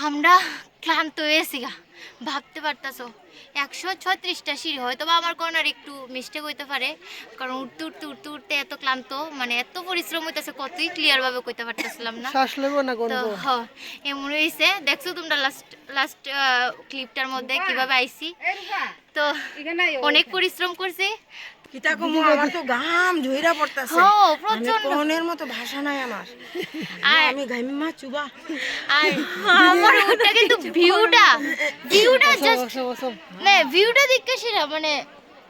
আমরা ক্লান্ত হয়েছি গা, ভাবতে পারতাছো 136টা সিঁড়ি, হয়তো বা আমার কোনার একটু মিস্টেক হইতে পারে, কারণ উঠতে উঠতে উঠতে উঠতে এত ক্লান্ত, মানে এত পরিশ্রম হইতেছে, কতই ক্লিয়ার ভাবে কইতে পারতেছিলাম না। শ্বাস লইব না কোন তো এমন হয়েছে, দেখছো তোমরা লাস্ট ক্লিপটার মধ্যে কিভাবে আইছি। তো অনেক পরিশ্রম করছি। কিতা কমু, আমার তো ঘাম ঝইরা পড়তাছে। প্রচন্ড কোনের মতো ভাষা নাই আমার, আমি ঘাইমা চুবা। আর আমার ওটা কিন্তু ভিউটা জাস্ট না, ভিউটা দেখতে সেরা, মানে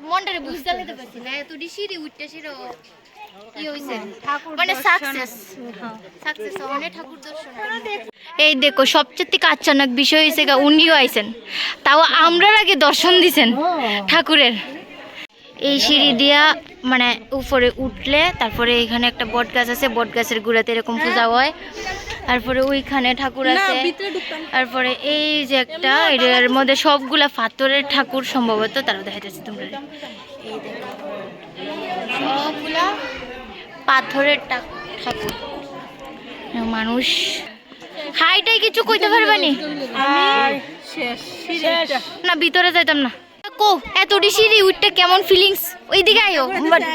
মনটারে বুঝতে নিতে পারছি না, এত সিঁড়ি উঠতে সেরা কি হইছে, মানে সাকসেস অনেক ঠাকুর দর্শন। এই দেখো সবচেয়ে আচানক বিষয় হয়েছে উনিও আইছেন, তাও আমরা আগে দর্শন দিছেন ঠাকুরের। এই সিঁড়ি দিয়া মানে উপরে উঠলে তারপরে এখানে একটা বট গাছ আছে, বট গাছের গুড়াতে এরকম পূজা হয়, তারপরে ওইখানে ঠাকুর আছে, তারপরে এই যে একটা এর মধ্যে সবগুলা পাথরের ঠাকুর সম্ভবত, তারা দেখা যাচ্ছে তোমরা এই দেখো সবগুলা পাথরের ঠাকুর। মানুষ হাইটাই কিছু কইতে পারবানি না, ভিতরে যাইতাম না। কো এতটি সিঁড়ি উঠতে কেমন ফিলিংস, ওইদিকে আইও,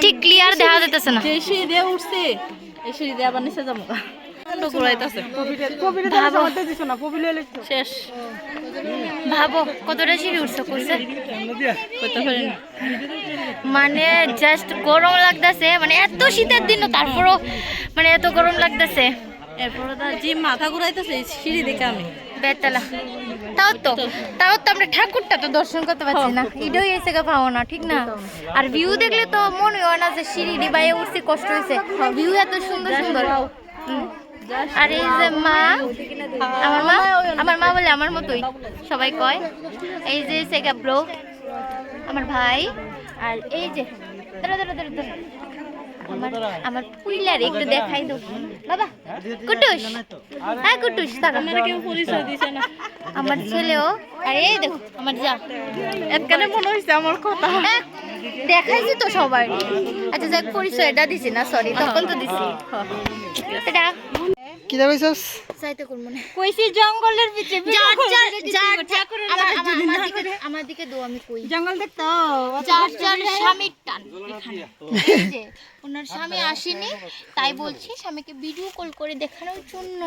ঠিক ক্লিয়ার দেখা যাইতেছে না। এই সিঁড়ি দিয়ে উঠছে, এই সিঁড়ি দিয়ে আবার নিচে যাবো শেষ। ভাবো কতটা সিঁড়ি উঠছো কইছে, মানে জাস্ট গরম লাগতেছে, মানে এত শীতের দিন তারপরও মানে এত গরম লাগতেছে। এরপরে যে মাথা ঘুরাইতেছে সিঁড়ি দেখে আমি বেতালা, তাও তো আমরা ঠাকুরটা তো দর্শন করতে পারছি না, এটাই এসে পাবো না, ঠিক না? আর ভিউ দেখলে তো মনে হয় না যে সিঁড়ি ডিবাইয়ে উঠছি কষ্ট হয়েছে, ভিউ এত সুন্দর সুন্দর। আর এই যে মা, আমার মা বলে আমার মতোই সবাই কয়, এই যে সেগা ব্রো আমার ভাই, আর এই যে আমার পুইলার একটু দেখাই দাও বাবা, কুটুস, হ্যাঁ কুটুস, কেউ পরিচয় দিছে না আমার ছেলেও। আর এই দেখো আমার যা, এখানে মনে হয়েছে আমার কথা দেখাইছি তো সবাই। আচ্ছা যাক, পরিচয়টা দিছি না, সরি, তখন তো দিছি। এটা কি কইছস? চাইতে কোন মনে কইছি জঙ্গলের ভিতরে আমার দিকে দো, আমি কই জঙ্গল দেখতো যার স্বামীর টান এখানে, এই যে ওনার স্বামী আসেনি, তাই বলছি স্বামীকে ভিডিও কল করে দেখানোর জন্য।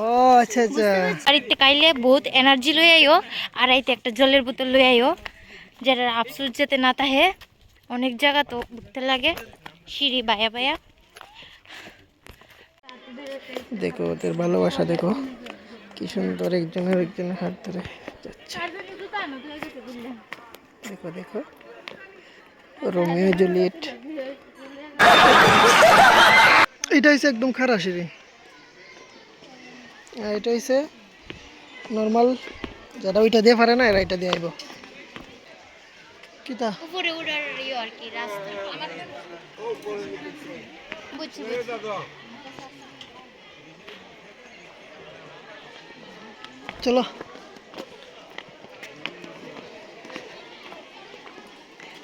ও আচ্ছা আচ্ছা। আর ইতে কাইলে বহুত এনার্জি লই আইও, আর আইতে একটা জলের বোতল লই আইও, যেটা আফসোস যেতে না তাহে, অনেক জায়গা তো উঠতে লাগে সিঁড়ি বায়া বায়া। দেখো ওদের ভালোবাসা, দেখো কি সুন্দর একজনের হাত ধরে যাচ্ছে। দেখো দেখো রোমিও জুলিয়েট। এটা হচ্ছে একদম খারাপ সিঁড়ি, আর এটা হচ্ছে নর্মাল, যারা ওইটা দিয়ে পারে না এরা এটা দিয়ে আইব। কিতা উপরে উড়ার ইয়ে আর কি রাস্তা, বুঝছি চলো।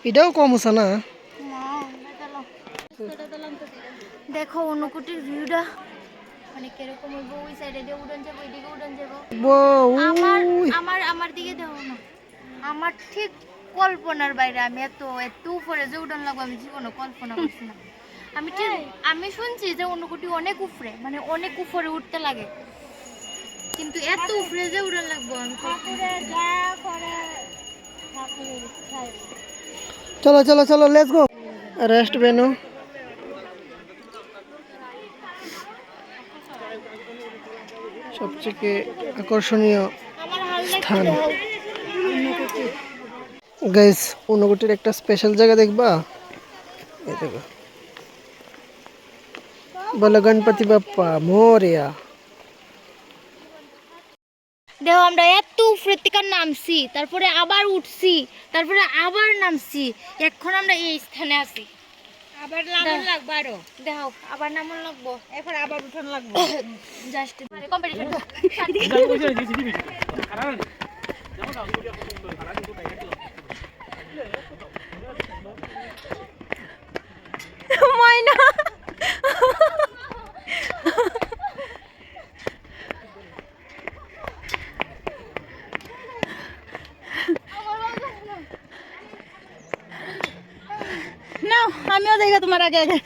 এটাও কম আছে না? দেখো অনুকুটির ভিউটা মানে কিরকম হইব, ওই সাইডে দিয়ে উড়ন যাবো, এদিকে উড়ন যাবো, আমার দিকে দেবো না, আমার ঠিক কল্পনার বাইরে। আমি এত উপরে যে উড়ন লাগবো আমি জীবনে কল্পনা করছি না। আমি শুনছি যে অনুকুটি অনেক উপরে, মানে অনেক উপরে উঠতে লাগে, কিন্তু এত উপরে যে উড়ন লাগবো আমি। চলো চলো চলো, লেটস গো। রেস্ট ভেন্যু, সবচেয়ে আকর্ষণীয় স্থান। গাইস ঊনকোটির একটা স্পেশাল জায়গা দেখবা, এই দেখো, বলো গণপতি বাপ্পা মোরিয়া। দেখো আমরা এত উপরে থেকে নামছি, তারপরে আবার উঠছি, তারপরে আবার নামছি, এখন আমরা এই স্থানে আছি। আবার নামন লাগবে, আরো দেখো আবার নামন লাগবো, এখন আবার উঠান লাগবে। Just competition. ময়না যাইগা তোমার আগে আগে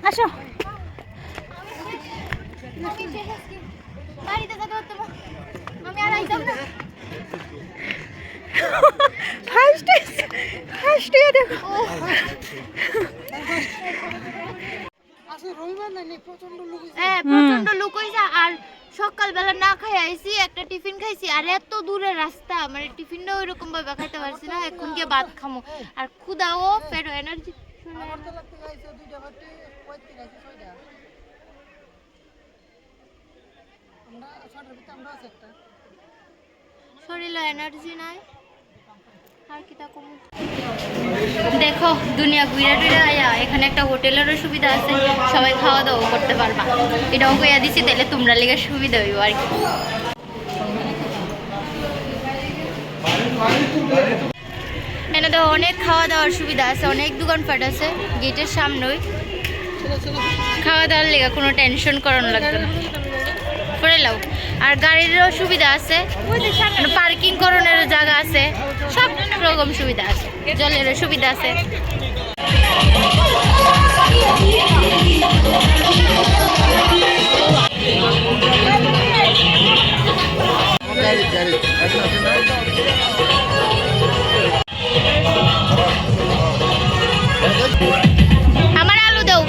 আসো বাড়িতে যেতে হতো না। আমি আর আইতাম না। ফার্স্ট দেখো হ্যাঁ প্রচন্ড লোক হইছে আর সকালবেলা না খাই আইছি একটা টিফিন খাইছি আর এত দূরে রাস্তা মানে টিফিনটা ওইরকম ভাবে খাইতে পারছি না এখন গিয়ে ভাত খামো আর ক্ষুদাও পেট এনার্জি শরীরে এনার্জি নাই আর কি তা কম দেখো দুনিয়া ঘুরে টুরে আয়া এখানে একটা হোটেলেরও সুবিধা আছে সবাই খাওয়া দাওয়া করতে পারবা এটাও কইয়া দিছি তাহলে তোমরা লেগে সুবিধা হইব আর কি এখানে তো অনেক খাওয়া দাওয়ার সুবিধা আছে অনেক দোকানপাট আছে গেটের সামনেই খাওয়া দাওয়ার লেগে কোনো টেনশন করানো লাগবে না করে লাও আর গাড়িরও সুবিধা আছে পার্কিং করানোর জায়গা আছে সব রকম সুবিধা আছে জলেরও সুবিধা আছে আমার আলু দাও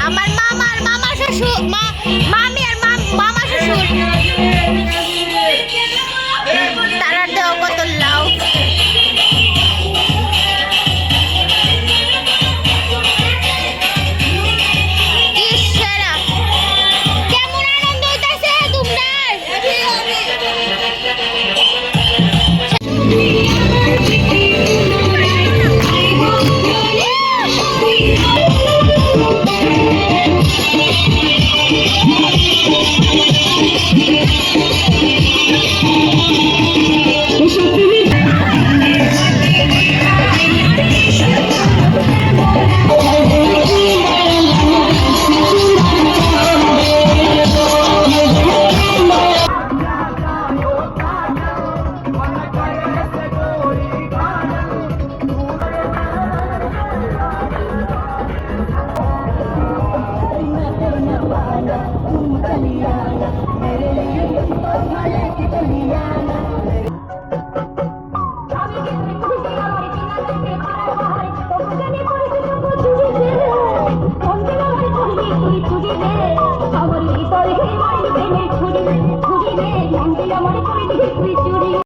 আমার মামা শ্বশুর মামি আর মামা শ্বশুর তারা দেওয়া কত লাউ ইসরা কেমন আনন্দ হইতাছে তোমরা